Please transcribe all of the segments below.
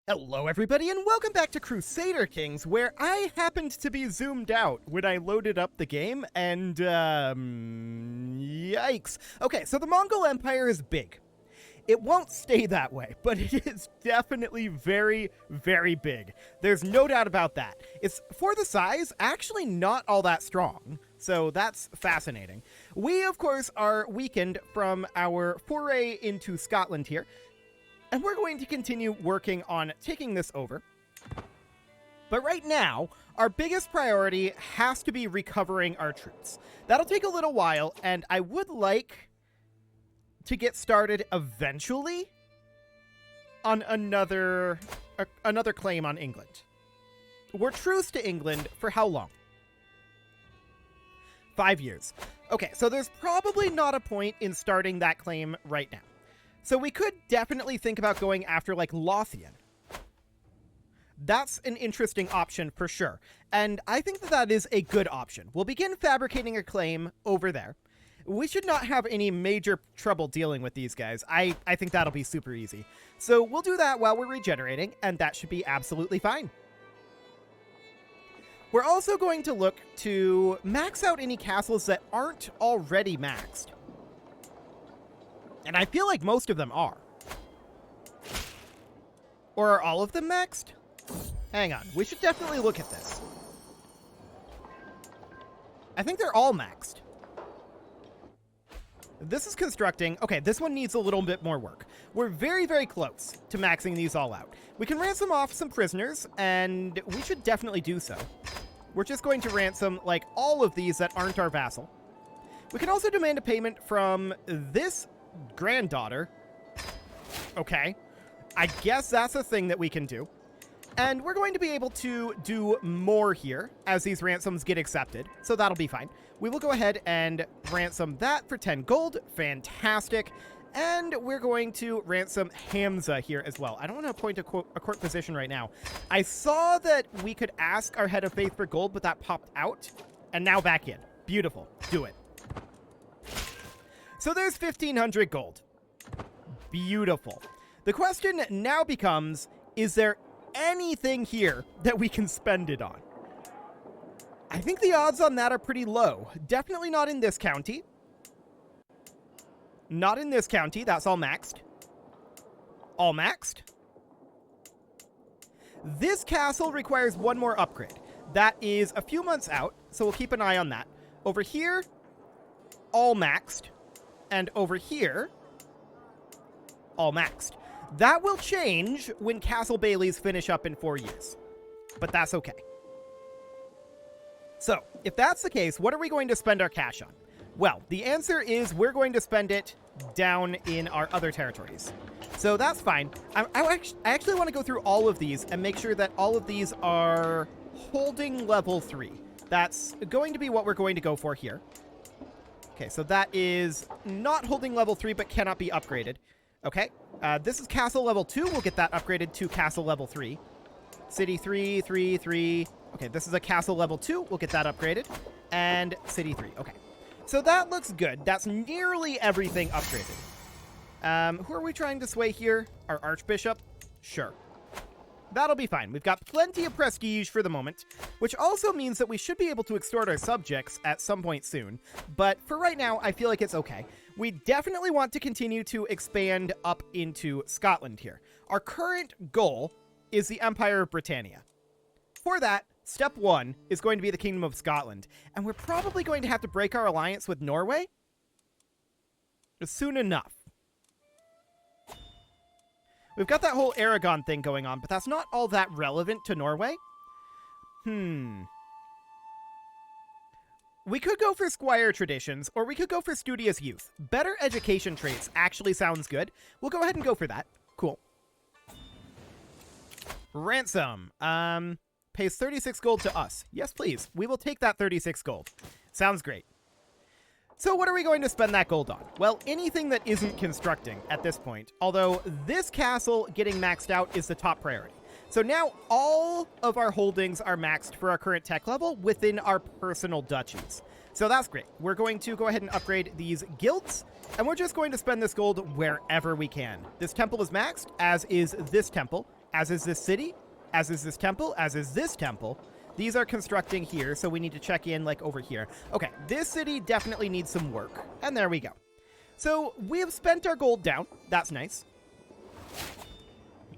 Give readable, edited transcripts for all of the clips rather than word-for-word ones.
Hello everybody and welcome back to Crusader Kings, where I happened to be zoomed out when I loaded up the game, and yikes. Okay, so the Mongol Empire is big. It won't stay that way, but it is definitely very, very big. There's no doubt about that. It's, for the size, actually not all that strong, so that's fascinating. We, of course, are weakened from our foray into Scotland here, and we're going to continue working on taking this over. But right now, our biggest priority has to be recovering our troops. That'll take a little while, and I would like to get started eventually on another claim on England. We're truce to England for how long? 5 years. Okay, so there's probably not a point in starting that claim right now. So we could definitely think about going after, like, Lothian. That's an interesting option for sure. And I think that that is a good option. We'll begin fabricating a claim over there. We should not have any major trouble dealing with these guys. I think that'll be super easy. So we'll do that while we're regenerating, and that should be absolutely fine. We're also going to look to max out any castles that aren't already maxed. And I feel like most of them are. Or are all of them maxed? Hang on, we should definitely look at this. I think they're all maxed. This is constructing. Okay, this one needs a little bit more work. We're very, very close to maxing these all out. We can ransom off some prisoners, and we should definitely do so. We're just going to ransom, like, all of these that aren't our vassal. We can also demand a payment from this granddaughter. Okay, I guess that's a thing that we can do. And we're going to be able to do more here as these ransoms get accepted, so that'll be fine. We will go ahead and ransom that for 10 gold. Fantastic. And we're going to ransom Hamza here as well. I don't want to appoint a court position right now. I saw that we could ask our head of faith for gold, but that popped out. And now back in. Beautiful. Do it. So there's 1,500 gold. Beautiful. The question now becomes, is there anything here that we can spend it on? I think the odds on that are pretty low. Definitely not in this county. Not in this county. That's all maxed. All maxed. This castle requires one more upgrade. That is a few months out, so we'll keep an eye on that. Over here, all maxed. And over here, all maxed. That will change when Castle Bailey's finish up in 4 years. But that's okay. So, if that's the case, what are we going to spend our cash on? Well, the answer is we're going to spend it down in our other territories. So that's fine. I actually want to go through all of these and make sure that all of these are holding level 3. That's going to be what we're going to go for here. Okay, so that is not holding level 3, but cannot be upgraded. Okay, this is castle level 2. We'll get that upgraded to castle level 3. City 3, 3, 3. Okay, this is a castle level 2. We'll get that upgraded. And city 3. Okay, so that looks good. That's nearly everything upgraded. Who are we trying to sway here? Our archbishop? Sure. That'll be fine. We've got plenty of prestige for the moment, which also means that we should be able to extort our subjects at some point soon. But for right now, I feel like it's okay. We definitely want to continue to expand up into Scotland here. Our current goal is the Empire of Britannia. For that, step 1 is going to be the Kingdom of Scotland. And we're probably going to have to break our alliance with Norway soon enough. We've got that whole Aragon thing going on, but that's not all that relevant to Norway. We could go for squire traditions, or we could go for studious youth. Better education traits actually sounds good. We'll go ahead and go for that. Cool. Ransom. Pays 36 gold to us. Yes, please. We will take that 36 gold. Sounds great. So what are we going to spend that gold on? Well, anything that isn't constructing at this point, although this castle getting maxed out is the top priority. So now all of our holdings are maxed for our current tech level within our personal duchies. So that's great. We're going to go ahead and upgrade these guilds, and we're just going to spend this gold wherever we can. This temple is maxed, as is this temple. as is this city, as is this temple, as is this temple. These are constructing here, so we need to check in, like, over here. Okay, this city definitely needs some work. And there we go. So we have spent our gold down. That's nice.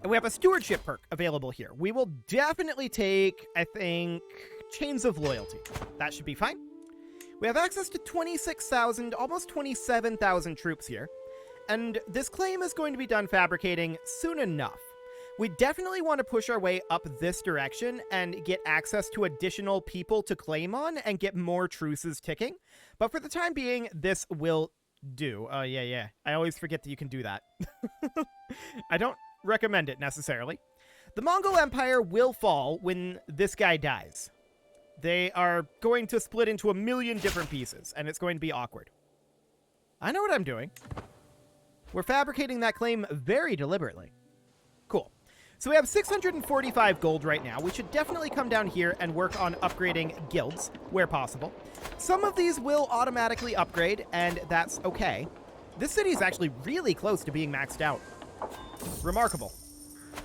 And we have a stewardship perk available here. We will definitely take, I think, Chains of Loyalty. That should be fine. We have access to 26,000, almost 27,000 troops here. And this claim is going to be done fabricating soon enough. We definitely want to push our way up this direction and get access to additional people to claim on and get more truces ticking. But for the time being, this will do. Yeah. I always forget that you can do that. I don't recommend it necessarily. The Mongol Empire will fall when this guy dies. They are going to split into a million different pieces, and it's going to be awkward. I know what I'm doing. We're fabricating that claim very deliberately. Cool. So we have 645 gold right now. We should definitely come down here and work on upgrading guilds where possible. Some of these will automatically upgrade, and that's okay. This city is actually really close to being maxed out. Remarkable.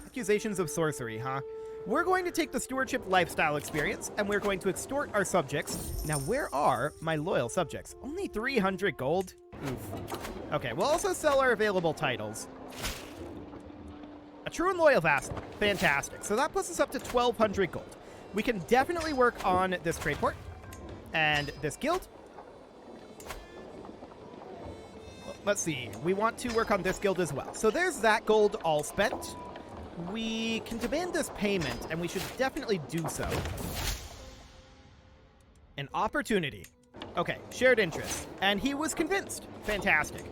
Accusations of sorcery, huh? We're going to take the stewardship lifestyle experience, and we're going to extort our subjects. Now, where are my loyal subjects? Only 300 gold? Oof. Okay, we'll also sell our available titles. A true and loyal vassal. Fantastic. So that puts us up to 1,200 gold. We can definitely work on this trade port and this guild. Let's see. We want to work on this guild as well. So there's that gold all spent. We can demand this payment, and we should definitely do so. An opportunity. Okay, shared interest. And he was convinced. Fantastic.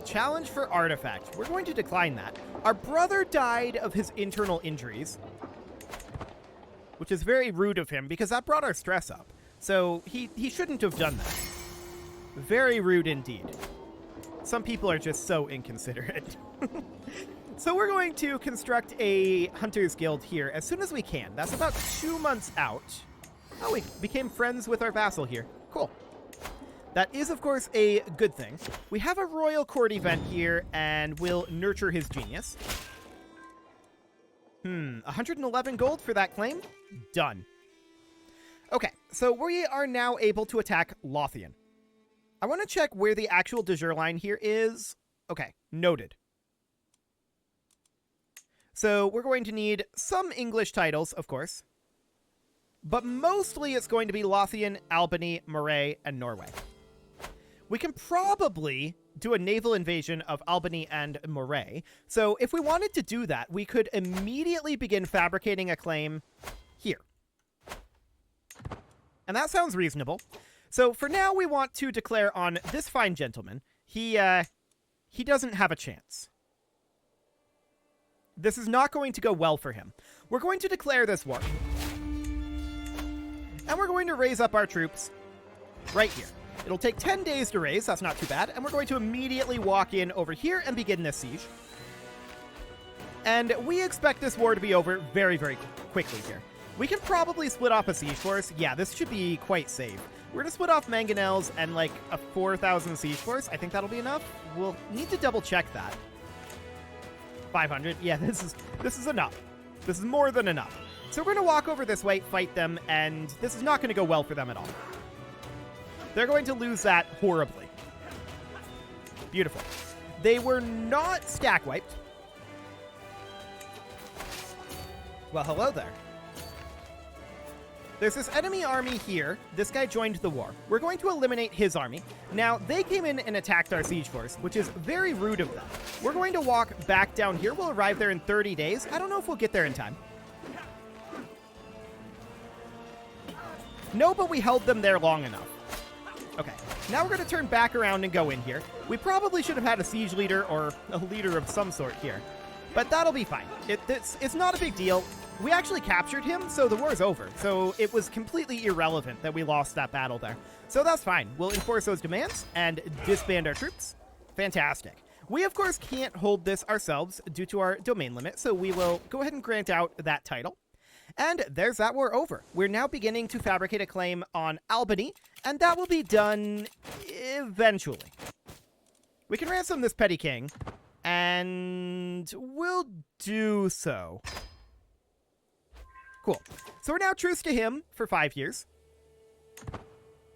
Challenge for artifact. We're going to decline that. Our brother died of his internal injuries, which is very rude of him because that brought our stress up. So he shouldn't have done that. Very rude indeed. Some people are just so inconsiderate. So we're going to construct a Hunter's Guild here as soon as we can. That's about 2 months out. Oh, we became friends with our vassal here. Cool. That is, of course, a good thing. We have a royal court event here, and we'll nurture his genius. 111 gold for that claim? Done. Okay, so we are now able to attack Lothian. I want to check where the actual de jure line here is. Okay, noted. So we're going to need some English titles, of course. But mostly it's going to be Lothian, Albany, Moray, and Norway. We can probably do a naval invasion of Albany and Moray. So if we wanted to do that, we could immediately begin fabricating a claim here. And that sounds reasonable. So for now, we want to declare on this fine gentleman. He doesn't have a chance. This is not going to go well for him. We're going to declare this war. And we're going to raise up our troops right here. It'll take 10 days to raise. That's not too bad. And we're going to immediately walk in over here and begin this siege. And we expect this war to be over very, very quickly here. We can probably split off a siege force. Yeah, this should be quite safe. We're going to split off mangonels and like a 4,000 siege force. I think that'll be enough. We'll need to double check that. 500. Yeah, this is enough. This is more than enough. So we're going to walk over this way, fight them, and this is not going to go well for them at all. They're going to lose that horribly. Beautiful. They were not stack wiped. Well, hello there. There's this enemy army here. This guy joined the war. We're going to eliminate his army. Now, they came in and attacked our siege force, which is very rude of them. We're going to walk back down here. We'll arrive there in 30 days. I don't know if we'll get there in time. No, but we held them there long enough. Okay, now we're going to turn back around and go in here. We probably should have had a siege leader or a leader of some sort here. But that'll be fine. It's not a big deal. We actually captured him, so the war's over. So it was completely irrelevant that we lost that battle there. So that's fine. We'll enforce those demands and disband our troops. Fantastic. We, of course, can't hold this ourselves due to our domain limit, so we will go ahead and grant out that title. And there's that war over. We're now beginning to fabricate a claim on Albany, and that will be done eventually. We can ransom this petty king. And we'll do so. Cool. So we're now truce to him for 5 years.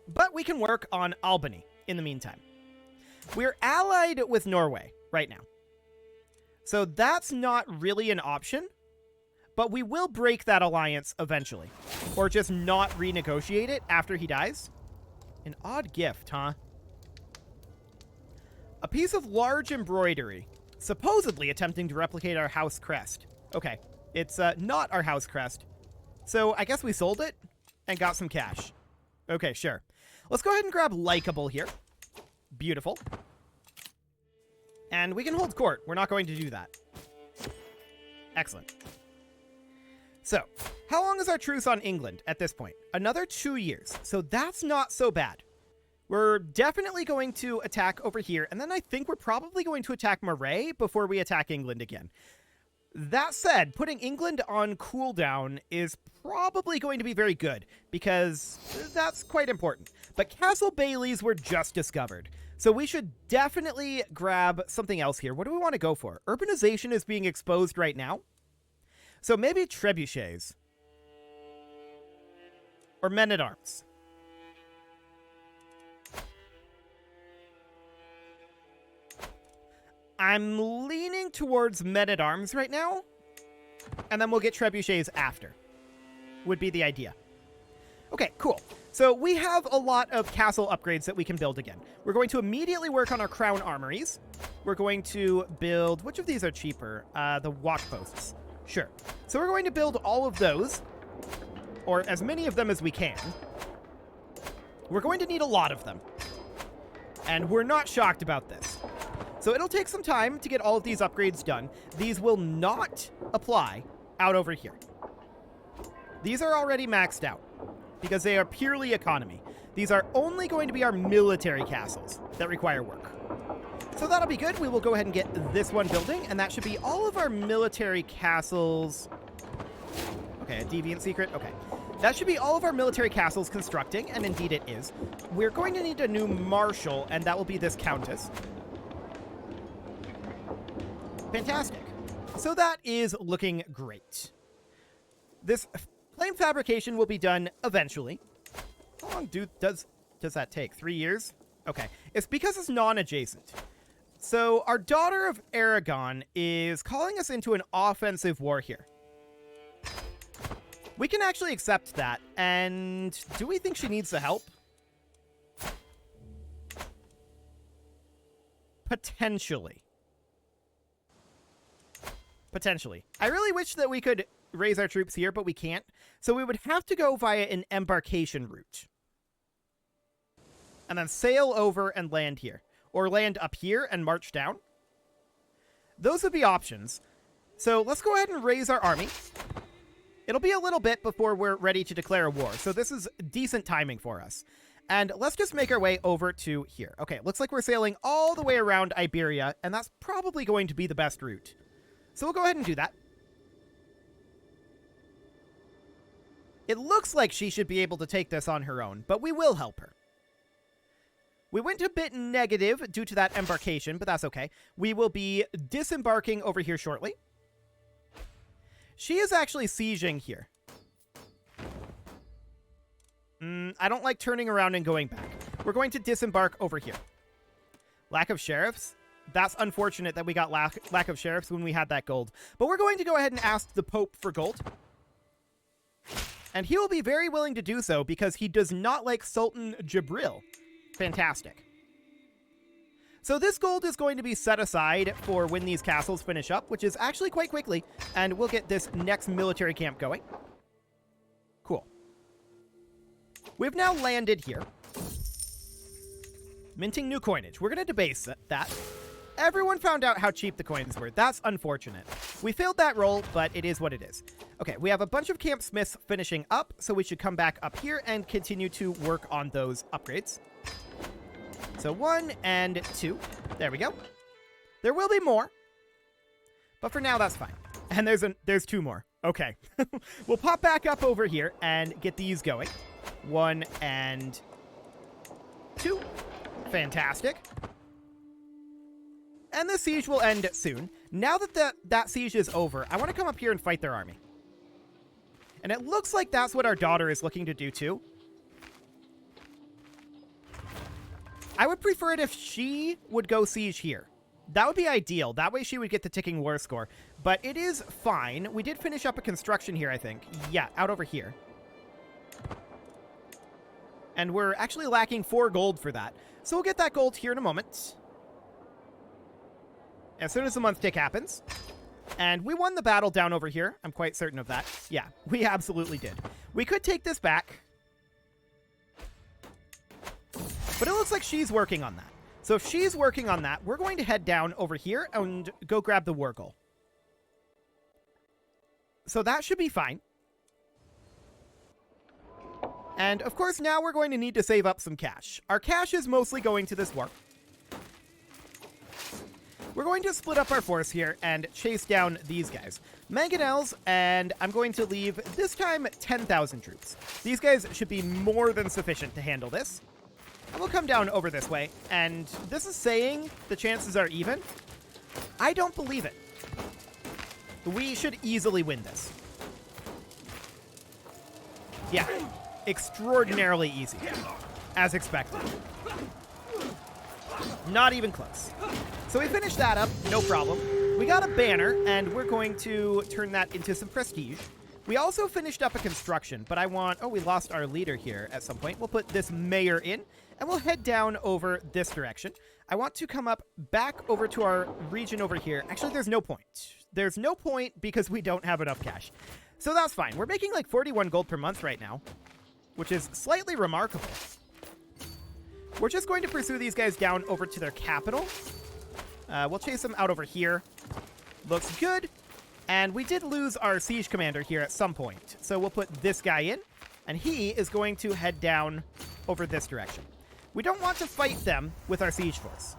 But we can work on Albany in the meantime. We're allied with Norway right now. So that's not really an option. But we will break that alliance eventually. Or just not renegotiate it after he dies. An odd gift, huh? A piece of large embroidery. Supposedly attempting to replicate our house crest. Okay, it's not our house crest. So I guess we sold it and got some cash. Okay, sure. Let's go ahead and grab likable here. Beautiful. And we can hold court. We're not going to do that. Excellent. So, how long is our truce on England at this point? Another 2 years. So that's not so bad. We're definitely going to attack over here, and then I think we're probably going to attack Moray before we attack England again. That said, putting England on cooldown is probably going to be very good, because that's quite important. But Castle Baileys were just discovered, so we should definitely grab something else here. What do we want to go for? Urbanization is being exposed right now. So maybe trebuchets. Or men-at-arms. I'm leaning towards men-at-arms right now. And then we'll get trebuchets after. Would be the idea. Okay, cool. So we have a lot of castle upgrades that we can build again. We're going to immediately work on our crown armories. We're going to build... Which of these are cheaper? The watch posts. Sure. So we're going to build all of those, or as many of them as we can. We're going to need a lot of them. And we're not shocked about this. So it'll take some time to get all of these upgrades done. These will not apply out over here. These are already maxed out because they are purely economy. These are only going to be our military castles that require work. So that'll be good. We will go ahead and get this one building, and that should be all of our military castles. Okay, a deviant secret. Okay. That should be all of our military castles constructing, and indeed it is. We're going to need a new marshal, and that will be this countess. Fantastic. So that is looking great. This flame fabrication will be done eventually. How long does that take? 3 years? Okay. It's because it's non-adjacent. So our daughter of Aragon is calling us into an offensive war here. We can actually accept that. And do we think she needs the help? Potentially. Potentially. I really wish that we could raise our troops here, but we can't. So we would have to go via an embarkation route. And then sail over and land here. Or land up here and march down. Those would be options. So let's go ahead and raise our army. It'll be a little bit before we're ready to declare a war. So this is decent timing for us. And let's just make our way over to here. Okay, looks like we're sailing all the way around Iberia, and that's probably going to be the best route. So we'll go ahead and do that. It looks like she should be able to take this on her own, but we will help her. We went a bit negative due to that embarkation, but that's okay. We will be disembarking over here shortly. She is actually sieging here. I don't like turning around and going back. We're going to disembark over here. Lack of sheriffs? That's unfortunate that we got lack of sheriffs when we had that gold. But we're going to go ahead and ask the Pope for gold. And he will be very willing to do so because he does not like Sultan Jibril. Fantastic. So this gold is going to be set aside for when these castles finish up, which is actually quite quickly, and we'll get this next military camp going. Cool. We've now landed here. Minting new coinage. We're going to debase that. Everyone found out how cheap the coins were. That's unfortunate. We failed that roll, but it is what it is. Okay, we have a bunch of camp smiths finishing up, so we should come back up here and continue to work on those upgrades. So 1 and 2. There we go. There will be more. But for now, that's fine. And there's 2 more. Okay. We'll pop back up over here and get these going. 1 and 2. Fantastic. And the siege will end soon. Now that that siege is over, I want to come up here and fight their army. And it looks like that's what our daughter is looking to do too. I would prefer it if she would go siege here. That would be ideal. That way she would get the ticking war score. But it is fine. We did finish up a construction here, I think. Yeah, out over here. And we're actually lacking 4 gold for that. So we'll get that gold here in a moment. As soon as the month tick happens. And we won the battle down over here. I'm quite certain of that. Yeah, we absolutely did. We could take this back. But it looks like she's working on that. So if she's working on that, we're going to head down over here and go grab the war goal. So that should be fine. And of course, now we're going to need to save up some cash. Our cash is mostly going to this war. We're going to split up our force here and chase down these guys. Mangonels, and I'm going to leave, this time, 10,000 troops. These guys should be more than sufficient to handle this. And we'll come down over this way, and this is saying the chances are even. I don't believe it. We should easily win this. Yeah, extraordinarily easy, as expected. Not even close. So we finished that up, no problem. We got a banner, and we're going to turn that into some prestige. We also finished up a construction, but I want... Oh, we lost our leader here at some point. We'll put this mayor in, and we'll head down over this direction. I want to come up back over to our region over here. Actually, there's no point. There's no point because we don't have enough cash. So that's fine. We're making like 41 gold per month right now, which is slightly remarkable. We're just going to pursue these guys down over to their capital. We'll chase them out over here. Looks good. And we did lose our siege commander here at some point. So we'll put this guy in, and he is going to head down over this direction. We don't want to fight them with our siege force.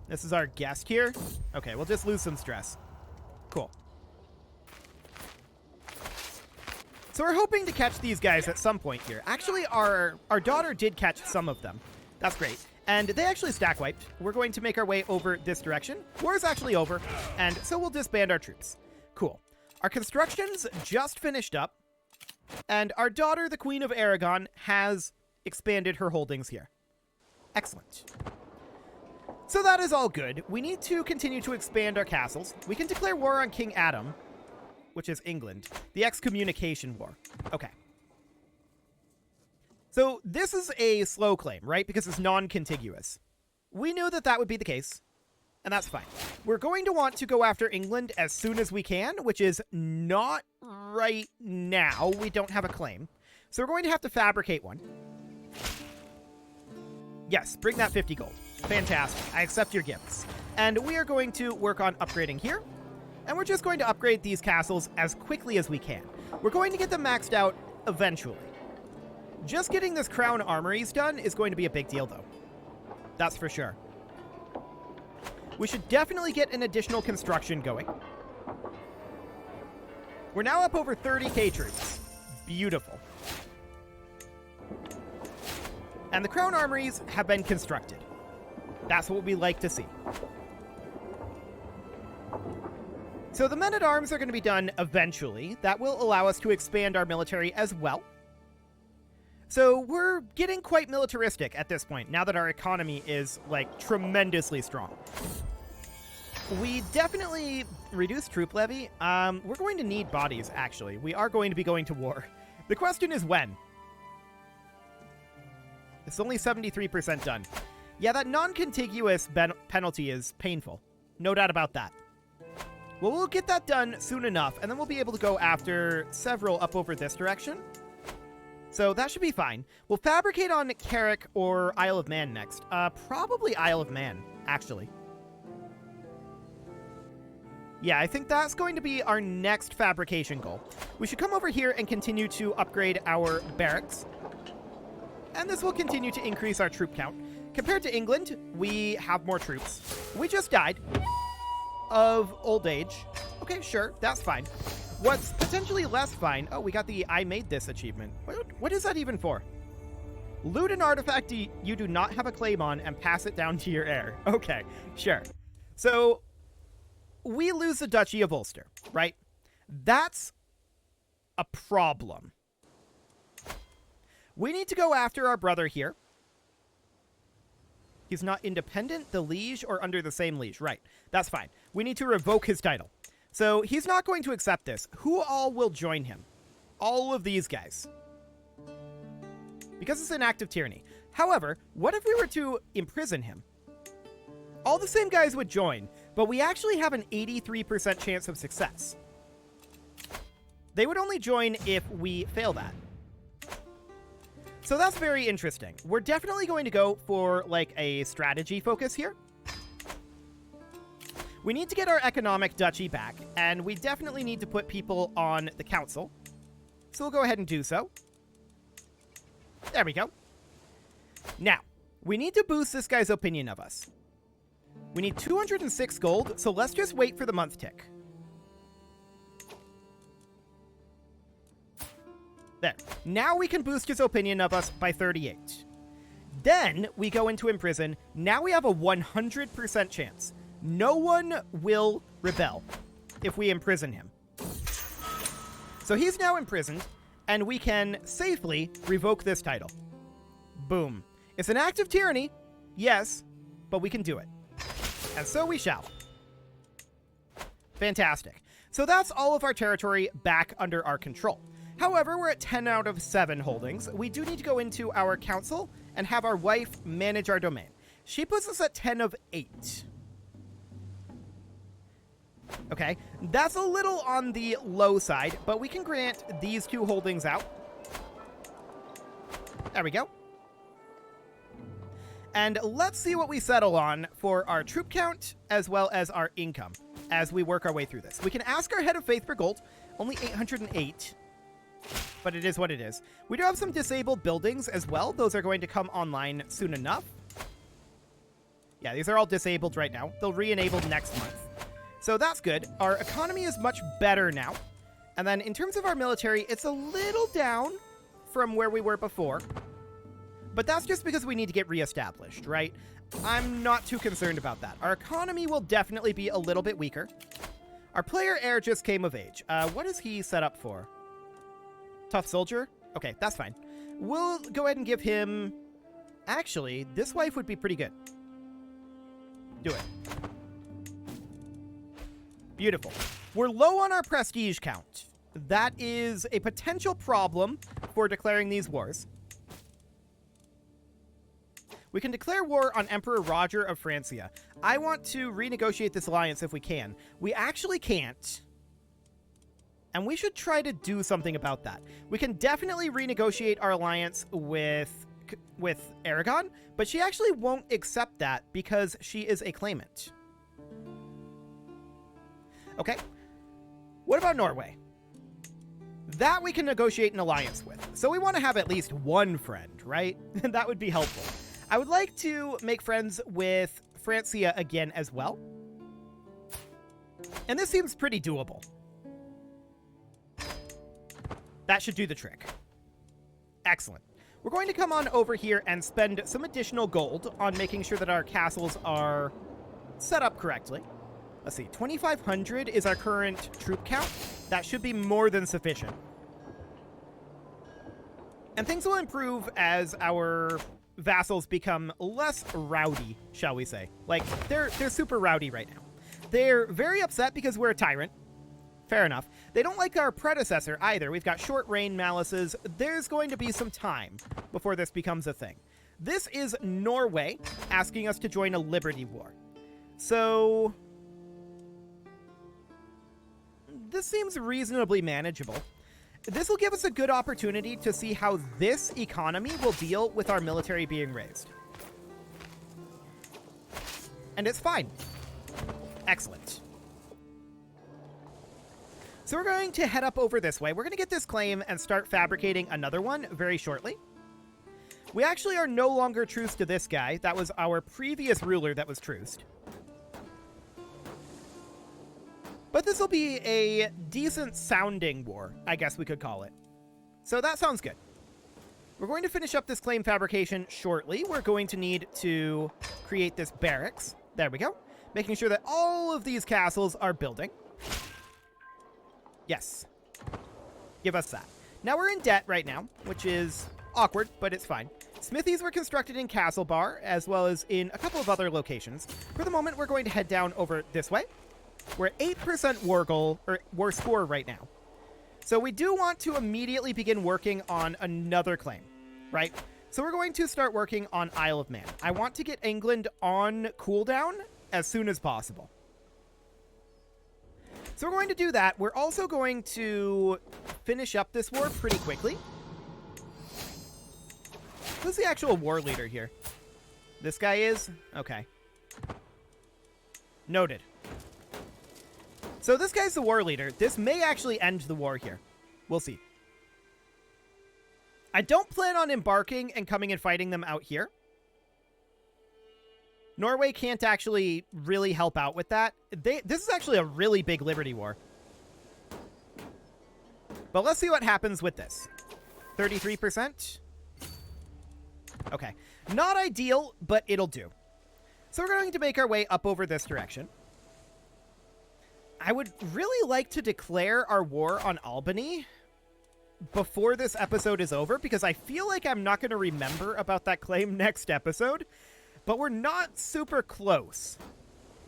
This is our guest here. Okay, we'll just lose some stress. Cool. So we're hoping to catch these guys at some point here. Actually, our daughter did catch some of them. That's great. And they actually stack wiped. We're going to make our way over this direction. War is actually over, and so we'll disband our troops. Cool. Our construction's just finished up, and our daughter, the Queen of Aragon, has expanded her holdings here. Excellent. So that is all good. We need to continue to expand our castles. We can declare war on King Adam, which is England. The excommunication war. Okay. So this is a slow claim, right? Because it's non-contiguous. We knew that that would be the case, and that's fine. We're going to want to go after England as soon as we can, which is not right now. We don't have a claim. So we're going to have to fabricate one. Yes, bring that 50 gold. Fantastic. I accept your gifts. And we are going to work on upgrading here. And we're just going to upgrade these castles as quickly as we can. We're going to get them maxed out eventually. Just getting this crown armories done is going to be a big deal, though. That's for sure. We should definitely get an additional construction going. We're now up over 30k troops. Beautiful. And the crown armories have been constructed. That's what we like to see. So the men-at-arms are going to be done eventually. That will allow us to expand our military as well. So we're getting quite militaristic at this point, now that our economy is, like, tremendously strong. We definitely reduced troop levy. We're going to need bodies, actually. We are going to be going to war. The question is when. It's only 73% done. Yeah, that non-contiguous penalty is painful. No doubt about that. Well, we'll get that done soon enough, and then we'll be able to go after several up over this direction. So that should be fine. We'll fabricate on Carrick or Isle of Man next. Probably Isle of Man, actually. Yeah, I think that's going to be our next fabrication goal. We should come over here and continue to upgrade our barracks. And this will continue to increase our troop count. Compared to England, we have more troops. We just died of old age. Okay, sure, that's fine. What's potentially less fine... Oh, we got the I made this achievement. What is that even for? Loot an artifact you do not have a claim on and pass it down to your heir. Okay, sure. So we lose the Duchy of Ulster, right? That's a problem. We need to go after our brother here. He's not independent, the liege, or under the same liege. Right, that's fine. We need to revoke his title. So he's not going to accept this. Who all will join him? All of these guys. Because it's an act of tyranny. However, what if we were to imprison him? All the same guys would join, but we actually have an 83% chance of success. They would only join if we fail that. So that's very interesting. We're definitely going to go for like a strategy focus here. We need to get our economic duchy back, and we definitely need to put people on the council. So we'll go ahead and do so. There we go. Now, we need to boost this guy's opinion of us. We need 206 gold, so let's just wait for the month tick. There. Now we can boost his opinion of us by 38. Then we go into imprison. Now we have a 100% chance. No one will rebel if we imprison him. So he's now imprisoned, and we can safely revoke this title. Boom. It's an act of tyranny, yes, but we can do it. And so we shall. Fantastic. So that's all of our territory back under our control. However, we're at 10 out of 7 holdings. We do need to go into our council and have our wife manage our domain. She puts us at 10 of 8. Okay, that's a little on the low side, but we can grant these 2 holdings out. There we go. And let's see what we settle on for our troop count as well as our income as we work our way through this. We can ask our head of faith for gold, only 808, but it is what it is. We do have some disabled buildings as well. Those are going to come online soon enough. Yeah, these are all disabled right now. They'll re-enable next month. So that's good. Our economy is much better now. And then in terms of our military, it's a little down from where we were before. But that's just because we need to get reestablished, right? I'm not too concerned about that. Our economy will definitely be a little bit weaker. Our player heir just came of age. What is he set up for? Tough soldier? Okay, that's fine. We'll go ahead and give him... Actually, this wife would be pretty good. Do it. Beautiful. We're low on our prestige count. That is a potential problem for declaring these wars. We can declare war on Emperor Roger of Francia. I want to renegotiate this alliance if we can. We actually can't. And we should try to do something about that. We can definitely renegotiate our alliance with Aragon, but she actually won't accept that because she is a claimant. Okay. What about Norway? That we can negotiate an alliance with. So we want to have at least one friend, right? That would be helpful. I would like to make friends with Francia again as well. And this seems pretty doable. That should do the trick. Excellent. We're going to come on over here and spend some additional gold on making sure that our castles are set up correctly. Let's see, 2,500 is our current troop count. That should be more than sufficient. And things will improve as our vassals become less rowdy, shall we say. Like, they're super rowdy right now. They're very upset because we're a tyrant. Fair enough. They don't like our predecessor either. We've got short reign malices. There's going to be some time before this becomes a thing. This is Norway asking us to join a liberty war. So this seems reasonably manageable. This will give us a good opportunity to see how this economy will deal with our military being raised. And it's fine. Excellent. So we're going to head up over this way. We're going to get this claim and start fabricating another one very shortly. We actually are no longer truced to this guy. That was our previous ruler that was truced. But this will be a decent sounding war, I guess we could call it. So that sounds good. We're going to finish up this claim fabrication shortly. We're going to need to create this barracks. There we go. making sure that all of these castles are building. Yes. Give us that. Now we're in debt right now, which is awkward, but it's fine. Smithies were constructed in Castle Bar, as well as in a couple of other locations. For the moment, we're going to head down over this way. We're at 8% war goal, or war score right now. So we do want to immediately begin working on another claim, right? So we're going to start working on Isle of Man. I want to get England on cooldown as soon as possible. So we're going to do that. We're also going to finish up this war pretty quickly. Who's the actual war leader here? This guy is? Okay. Noted. So this guy's the war leader. This may actually end the war here. We'll see. I don't plan on embarking and coming and fighting them out here. Norway can't actually really help out with that. This is actually a really big Liberty War. But let's see what happens with this. 33%. Okay. Not ideal, but it'll do. So we're going to make our way up over this direction. I would really like to declare our war on Albany before this episode is over, because I feel like I'm not going to remember about that claim next episode. But we're not super close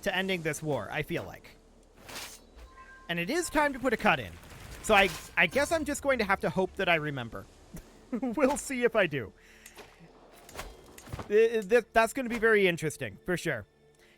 to ending this war, I feel like. And it is time to put a cut in. So I guess I'm just going to have to hope that I remember. We'll see if I do. That's going to be very interesting, for sure.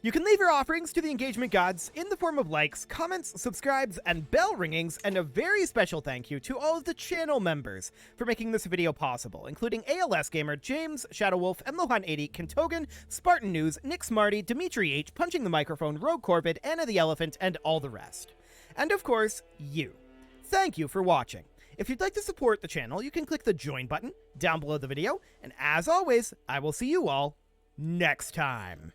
You can leave your offerings to the engagement gods in the form of likes, comments, subscribes, and bell ringings, and a very special thank you to all of the channel members for making this video possible, including ALS Gamer, James, Shadow Wolf, Emlohan80, Kentogan, Spartan News, Nick Smarty, Dimitri H, Punching the Microphone, Rogue Corvid, Anna the Elephant, and all the rest. And of course, you. Thank you for watching. If you'd like to support the channel, you can click the join button down below the video, and as always, I will see you all next time.